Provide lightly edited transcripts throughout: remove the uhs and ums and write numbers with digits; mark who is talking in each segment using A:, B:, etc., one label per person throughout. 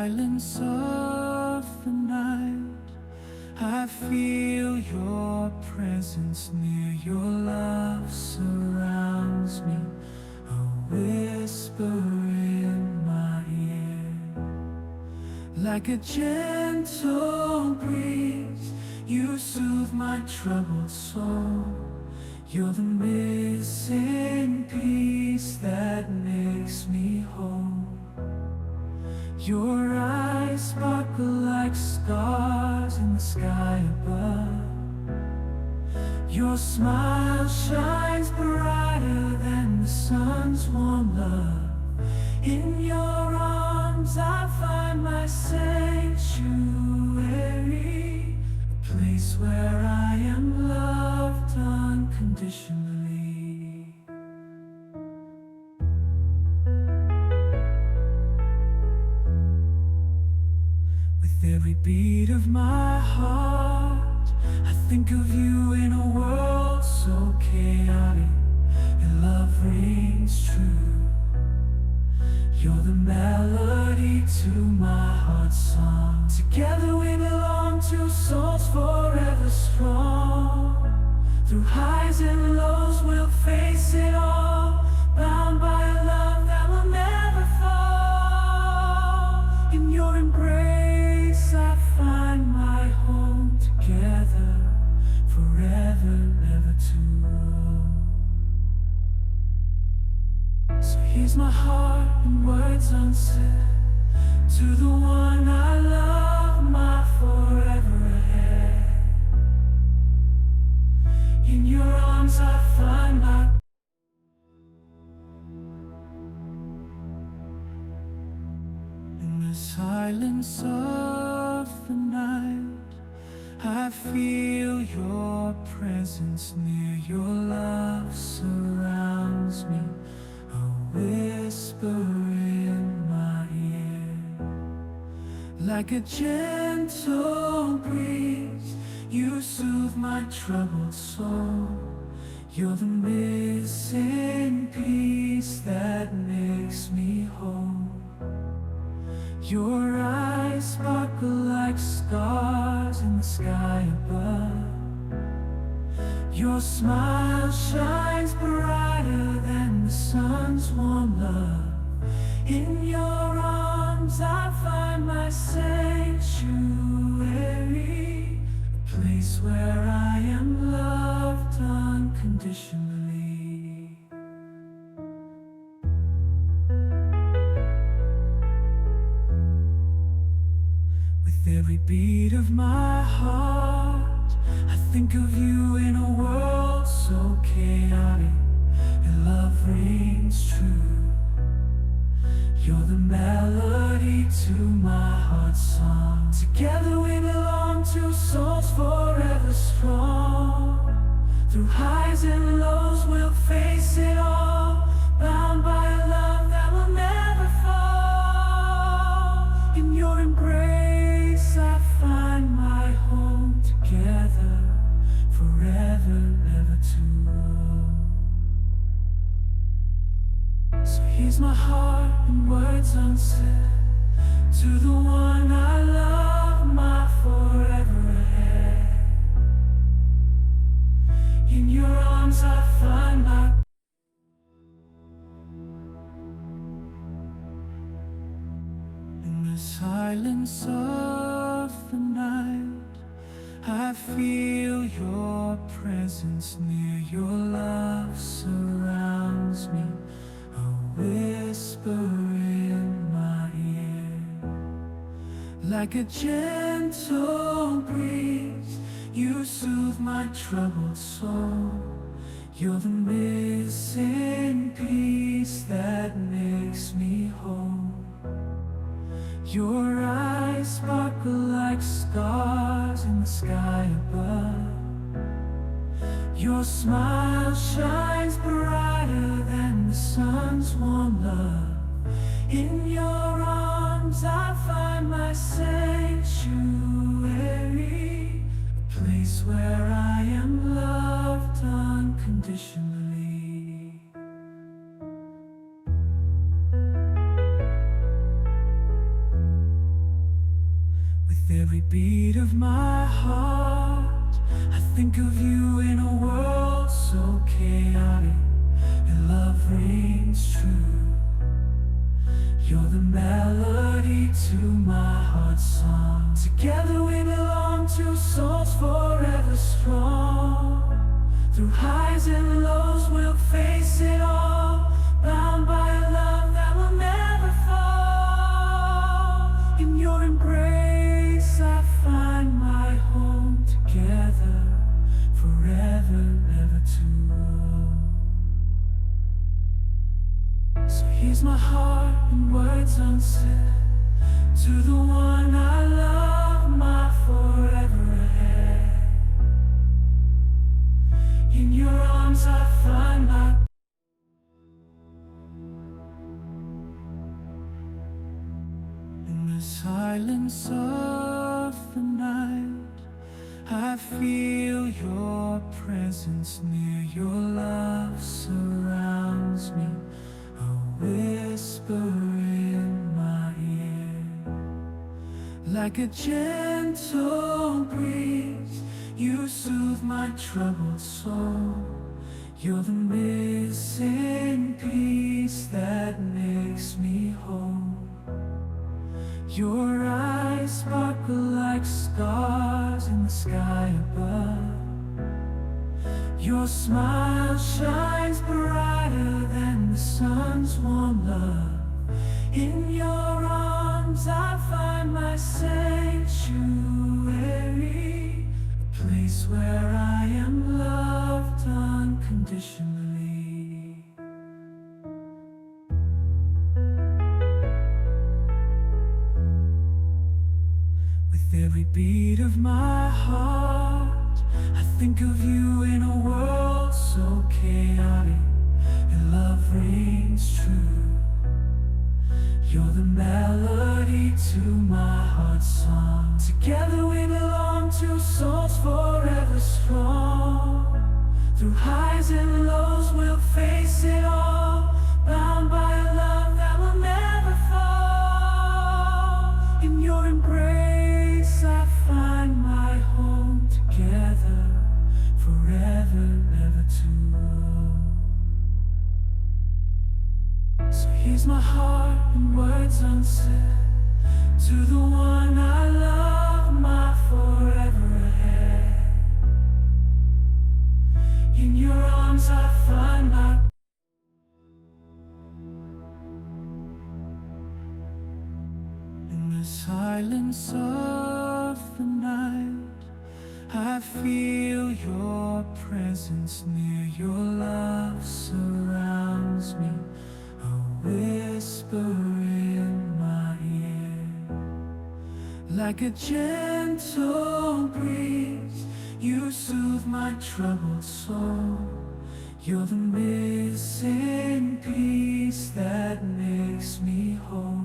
A: silence of the night, I feel your presence near. Your love surrounds me, a whisper in my ear. Like a gentle breeze, you soothe my troubled soul. You're the missing piece that makes me whole. Your eyes sparkle like stars in the sky above. Your smile shines brighter than the sun's warm love. In your arms I find my sanctuary, a place where I am loved unconditionally. Every beat of my heart, I think of you in a world so chaotic. Your love rings true. You're the melody to my heart's song. Together we belong, two souls forever strong. Through highs and lows we'll face it all, bound by a love that will never fall. In your embrace I find my home, together, forever, never to roam. So here's my heart in words unsaid, to the one I love, my forever ahead. In your arms I find my silence of the night, I feel your presence near. Your love surrounds me, a whisper in my ear. Like a gentle breeze, you soothe my troubled soul. You're the missing piece that makes me whole. Your eyes sparkle like stars in the sky above. Your smile shines brighter than the sun's warm love. In your arms I find my sanctuary, a place where I am loved unconditionally. Every beat of my heart, I think of you in a world so chaotic. Your love rings true. You're the melody to my heart's song. Together we belong, two souls forever strong. Through highs and lows we'll face it all, bound by a love that will never fall. In your embrace I find my home, together, forever, never to roam. So here's my heart in words unsaid, to the one I love, my forever ahead. In your arms I find my silence of the night, I feel your presence near. Your love surrounds me, a whisper in my ear. Like a gentle breeze, you soothe my troubled soul. You're the missing piece that makes me whole. Your eyes sparkle like stars in the sky above. Your smile shines brighter than the sun's warm love. In your arms I find my sanctuary, a place where I am loved unconditionally. beat of my heart, I think of you in a world so chaotic. Your love rings true. You're the melody to my heart's song. Together we belong, two souls forever strong. Through highs and lows we'll face it all, bound by a love that will never fall. In your embrace I find my home. Together, forever, never to roam. So here's my heart in words unsaid, to the one I love, my forever ahead. In your arms I find my in the silence of the night, I feel your presence near. Your love surrounds me, a whisper in my ear. Like a gentle breeze, you soothe my troubled soul. You're the missing piece that makes me whole. Your eyes sparkle like stars in the sky above. Your smile shines brighter than the sun's warm love. In your arms I find my sanctuary, a place where I am loved unconditionally. With every beat of my heart, I think of you in a world so chaotic. Your love rings true. You're the melody to my heart's song. Together we belong, two souls forever strong. Through highs and lows we'll face it all, bound by a love that will never fall. In your embrace I find my home. Together, forever, never to roam. So here's my heart in words unsaid, to the one I love, my forever ahead. In your arms I find my in the silence of the night, I feel your presence near. Your love surrounds me, a whisper in my ear. Like a gentle breeze, you soothe my troubled soul. You're the missing piece that makes me whole.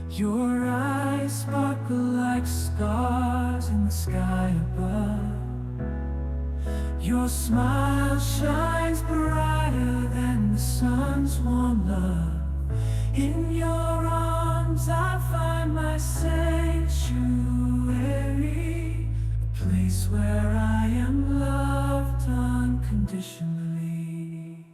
A: Your eyes sparkle like stars in the sky above. Your smile shines brighter than the sun's warm love. In your arms I find my sanctuary, a place where I am loved unconditionally.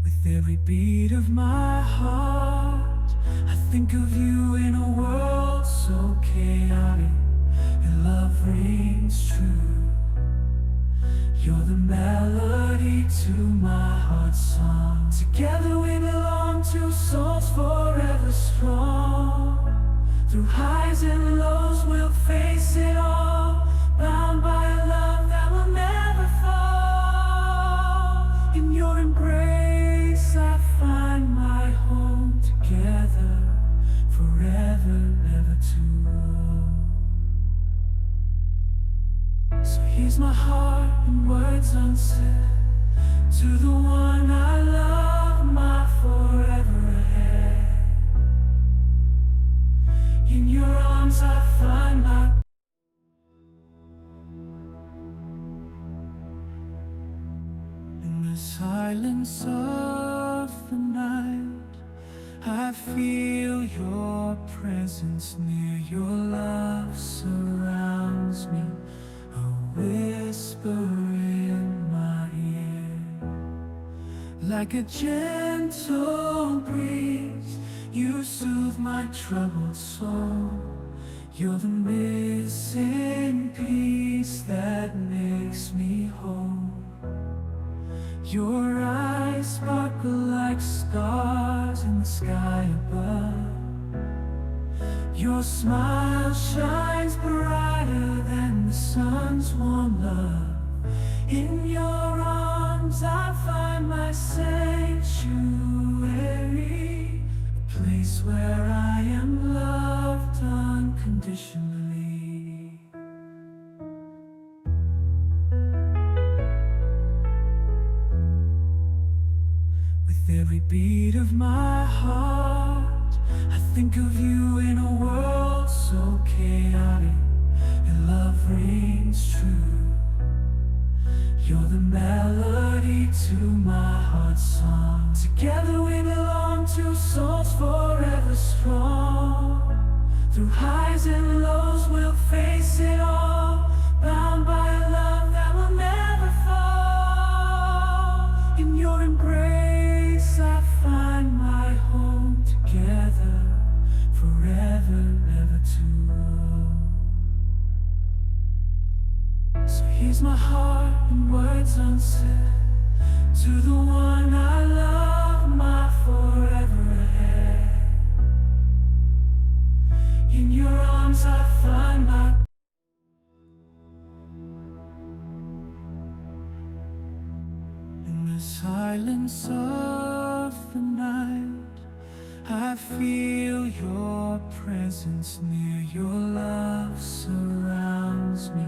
A: With every beat of my heart, I think of you in a world so chaotic. Your love rings true. You're the melody to my heart's song. Together we belong, two souls forever strong. Through highs and lows we'll face it all, bound by a love that will never fall. In your embrace I find my home. Together, forever, never to roam. So here's my heart in words unsaid, to the one I love, my forever ahead. In your arms I find my in the silence of I feel your presence near, your love surrounds me, a whisper in my ear. Like a gentle breeze, you soothe my troubled soul. You're the missing piece that makes me whole. Your eyes sparkle like stars in the sky above. Your smile shines brighter than the sun's warm love. In your arms I find my sanctuary, a place where I am loved unconditionally. Every beat of my heart, I think of you in a world so chaotic. Your love rings true. You're the melody to my heart's song. Together we belong, two souls forever strong. Through highs and lows we'll face it all, bound by a love that will never fall. In your embrace I find my home, together, forever, never to roam. So here's my heart in words unsaid, to the one I love, my forever ahead. In your arms I find my silence of the night, I feel your presence near, your love surrounds me,